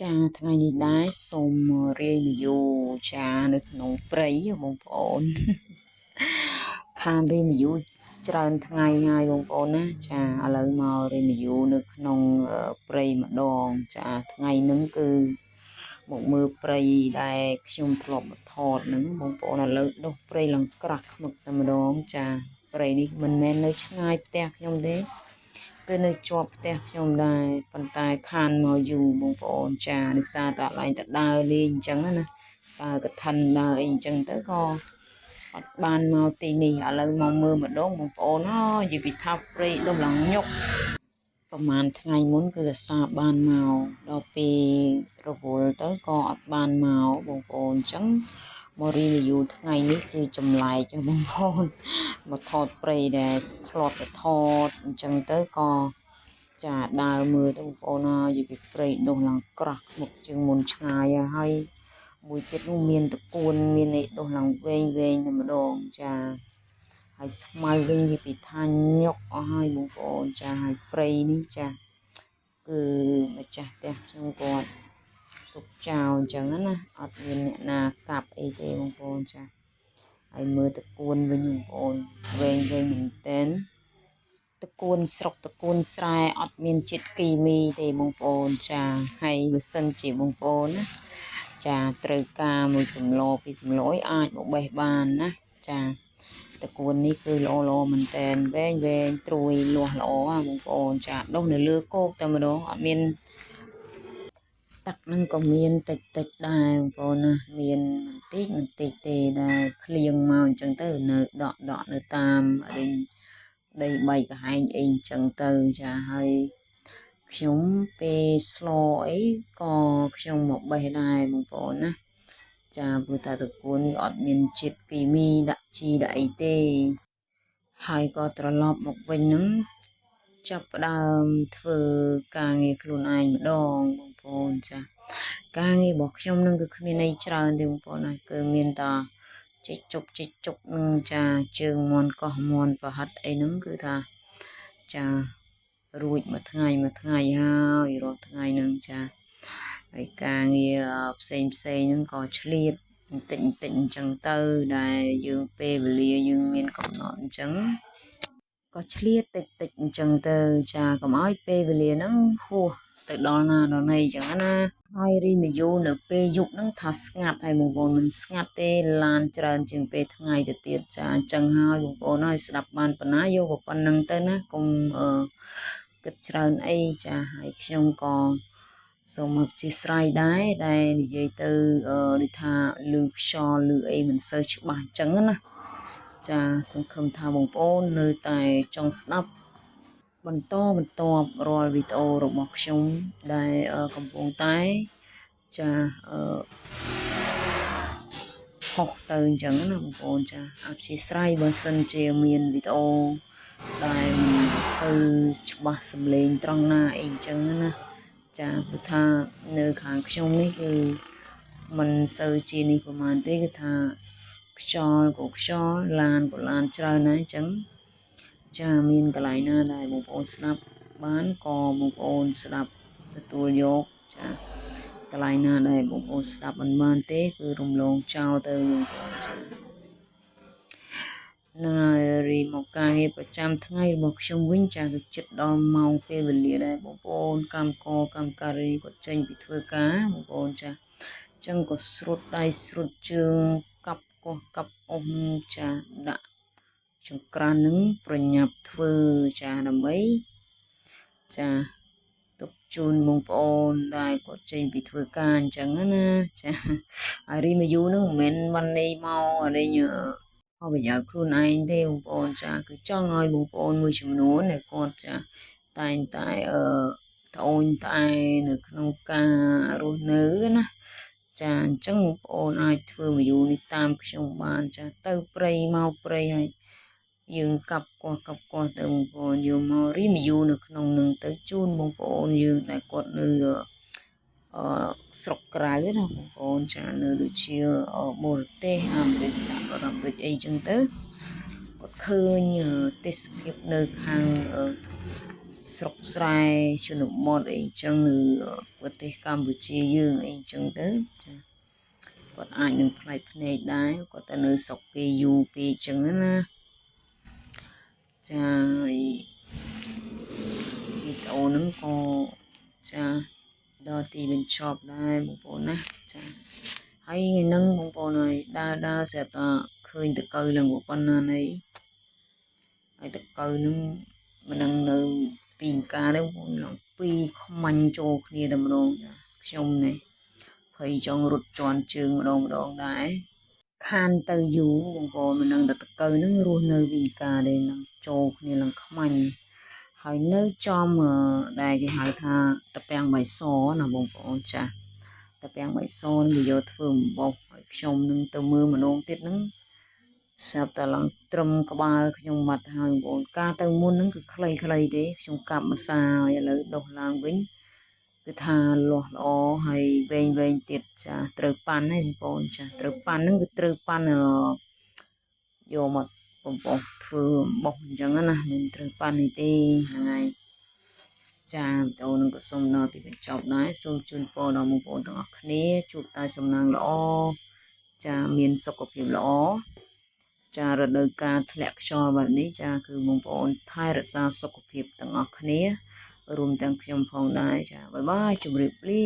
ចាថ្ងៃនេះដែរសូមរាយវីយូចានៅក្នុងព្រៃបងប្អូនខានរាយវីយូច្រើនថ្ងៃហើយបងប្អូនណាចាឥឡូវមករាយវីយូនៅក្នុងព្រៃម្ដងចាថ្ងៃហ្នឹងគឺមកមើលព្រៃដែលខ្ញុំធ្លាប់មកថតហ្នឹងបងប្អូនឥឡូវដុះព្រៃឡើងក្រាស់ខ្មឹកតែម្ដងចាព្រៃនេះមិនមែននៅឆ្ងាយផ្ទះខ្ញុំទេគឺនៅជាប់ផ្ទះខ្ញុំដែរប៉ុន្តែខានមកយូរបងប្អូនចាដោយសារតែឡើងតែដើរលេងអញ្ចឹងណាដើរកឋិនដើរអីអញ្ចឹងទៅក៏អត់បានមកទីនេះឥឡូវមកមើលម្ដងបងប្អូននិយាយពីថាព្រៃដុះឡើងញុកប្រហែលថ្ងៃមុនគឺអាសាបានមកដល់ពេលរវល់ទៅក៏អត់បានមកបងប្អូនអញ្ចឹងមករីវីយូថ្ងៃនេះគឺចម្លែកបងប្អូនមកថតព្រៃដែលធ្លាប់តែថតអញ្ចឹងទៅក៏ចាដើរមើលទៅបងប្អូននិយាយពីព្រៃដុះឡើងក្រាស់មុខជាងមុនឆ្ងាយហើយមួយទៀតនោះមានតកួនមានអីដុះឡើងវែងតែម្ដងចាហើយស្មៅវិញនិយាយពីថាញុកអស់ហើយបងប្អូនចាហើយព្រៃនេះចាគឺម្ចាស់ផ្ទះខ្ញុំគាត់ទុកចោលអញ្ចឹងណាអត់មានអ្នកណាកាប់អីទេបងប្អូនចាហើយមើលតកួនវិញបងប្អូនវែងមែនតើតកួនស្រុកតកួនស្រែអត់មានជាតិគីមីទេបងប្អូនចាហើយបើសិនជាបងប្អូនណាចាត្រូវការមួយសម្លពីសម្លអាចមកបេះបានណាចាតកួននេះគឺល្អមែនតើវែងត្រួយលាស់ល្អបងប្អូនចាដុះនៅលើគោកតែម្ដងអត់មានទឹកនឹងក៏មានតិចដែរបងប្អូនណាមានបន្តិចទេដែលភ្លៀងមកអញ្ចឹងទៅនៅដកនៅតាមដីបែកកហែងអីអញ្ចឹងទៅចាហើយខ្ញុំពេលស្លអីក៏ខ្ញុំមកបេះដែរបងប្អូនណាចាព្រោះតែតកួនវាអត់មានជាតិគីមីដាក់ជីដាក់អីទេហើយក៏ត្រឡប់មកវិញនឹងចាប់ផ្ដើមធ្វើការងារខ្លួនឯងម្ដងបងប្អូនចាការងាររបស់ខ្ញុំនឹងគឺគ្មានអីច្រើនទេបងប្អូនណាគឺមានតែចិច្ចជុកនឹងចាជើងមន់កោះមន់ប្រហិតអីហ្នឹងគឺថាចារួចមួយថ្ងៃហើយរាល់ថ្ងៃហ្នឹងចាហើយការងារផ្សេងហ្នឹងក៏ឆ្លៀតបន្តិចអញ្ចឹងទៅដែលយើងពេលវេលាយើងមានកំណត់អញ្ចឹងក៏ឆ្លៀតតិចអញ្ចឹងទៅចាកុំឲ្យពេលវេលាហ្នឹងហួសទៅដល់ណាដល់ណីអញ្ចឹងណាហើយរីមីយូនៅពេលយប់ហ្នឹងថាស្ងាត់ហើយបងប្អូនមិនស្ងាត់ទេឡានច្រើនជាងពេលថ្ងៃទៅទៀតចាអញ្ចឹងហើយបងប្អូនហើយស្ដាប់បានប៉ុណ្ណាយកប៉ុណ្្នឹងទៅណាកុំគិតច្រើនអីចាហើយខ្ញុំក៏សូមអធិស្ឋានដែរដែលនិយាយទៅដូចថាឮខ្យល់ឮអីមិនសូវច្បាស់អញ្ចឹងណាចាសង្ឃឹមថាបងប្អូននៅតែចង់ស្ដាប់បន្តរាល់វីដេអូរបស់ខ្ញុំដែលកំពុងតែចាហោះទៅអញ្ចឹងណាបងប្អូនចាអធិស្ឋានបើសិនជាមានវីដេអូដែលមិនសូវច្បាស់សំឡេងត្រង់ណាអីអញ្ចឹងណាចាព្រោះថានៅខាងខ្ញុំនេះគឺមិនសូវជានេះប្រហែលទេគឺថាខ្យល់ឡានច្រើនណាស់អញ្ចឹងចាមានកន្លែងណាដែលបងប្អូនស្ដាប់បានក៏បងប្អូនស្ដាប់ទទួលយកចាកន្លែងណាដែលបងប្អូនស្ដាប់មិនបានទេគឺរំលងចោលទៅបងប្អូនចានឹងហើយរីមកការងារប្រចាំថ្ងៃរបស់ខ្ញុំវិញចាគឺចិត្តដល់ម៉ោងពេលវេលាដែរបងប្អូនកម្មការីគាត់ចេញពីធ្វើការបងប្អូនចាចឹងក៏ស្រុតដៃស្រុតជើងកាប់កោះកាប់អុំចាដាក់ចង្ក្រាននឹងប្រញាប់ធ្វើចាដើម្បីចាទុកជូនបងប្អូនដែលគាត់ចេញពីធ្វើការអញ្ចឹងណាចាហើយរីមកយូរនឹងមិនមែនวันនេះមកលេងប្រយោជន៍ខ្លួនឯងទេបងប្អូនចាគឺចង់ឲ្យបងប្អូនមួយចំនួនដែលគាត់ចាតែងតែត្អូញត្អែនៅក្នុងការរស់នៅណាចាអញ្ចឹងបងប្អូនអាចធ្វើវីដេអូនេះតាមខ្ញុំបានចាទៅព្រៃមកព្រៃហើយយើងកាប់កោះទៅបងប្អូនយកមករីវីយូនៅក្នុងនឹងទៅជូនបងប្អូនយើងដែលគាត់នៅស្រុកក្រៅណាបងប្អូនចានៅដូចជាបរទេសអាមេរិកសហរដ្ឋអាមេរិកអីចឹងទៅគាត់ឃើញទេសភាពនៅខាង ស្រុកស្រែជនបទអីចឹងនៅប្រទេសកម្ពុជាយើងអីចឹងទៅចាគាត់អាចនឹងផ្លែកភ្នែកដែរគាត់ទៅនៅស្រុកគេយូរពេកចឹងណាចាវីដេអូហ្នឹងក៏ចាដល់ទីបញ្ចប់ដែរបងប្អូនណាចាហើយថ្ងៃហ្នឹងបងប្អូនហើយដើរស្រាប់តែឃើញតកៅឡើងប៉ុណ្ណានៃហើយតកៅហ្នឹងមិននឹងនៅពីការហ្នឹងបងឡងពីរខ្មាញ់ចូលគ្នាតែម្ដងចាខ្ញុំនេះភ័យចង់រត់ជន់ជើងម្ដងដែរខានទៅយូរបងប្អូនមិននឹងតកៅហ្នឹងរស់នៅពីការដែរនឹងចូលគ្នាឡើងខ្មាញ់ហើយនៅចំដែលគេហៅថាតាពាំងបៃសណាបងប្អូនចាតាពាំងបៃសនឹងគេយកធ្វើអំបោសហើយខ្ញុំនឹងទៅមើលម្ដងទៀតហ្នឹងស្រាប់តែឡើងត្រឹមក្បាលខ្ញុំបាត់ហើយបងប្អូនការទៅមុនហ្នឹងគឺខ្លីទេខ្ញុំកាប់មួយសាហើយឥឡូវដុសឡើងវិញគឺថាលាស់ល្អហើយវែងទៀតចាត្រូវប៉ាន់ហើយបងប្អូនចាត្រូវប៉ាន់ហ្នឹងគឺត្រូវប៉ាន់យកមកបំបោសធ្វើអំបោសអញ្ចឹងណាមិនត្រូវប៉ាន់នេះទេហ្នឹងហើយចាវីដេអូនឹងក៏សូមដល់ទីបញ្ចប់ដែរសូមជូនពរដល់បងប្អូនទាំងអស់គ្នាជួបតែសំណាងល្អចាមានសុខភាពល្អចារដូវកាលធ្លាក់ខ្យល់បែបនេះចាគឺបងប្អូនថែរក្សាសុខភាពទាំងអស់គ្នារួមទាំងខ្ញុំផងដែរចាបាយបាយជម្រាបលា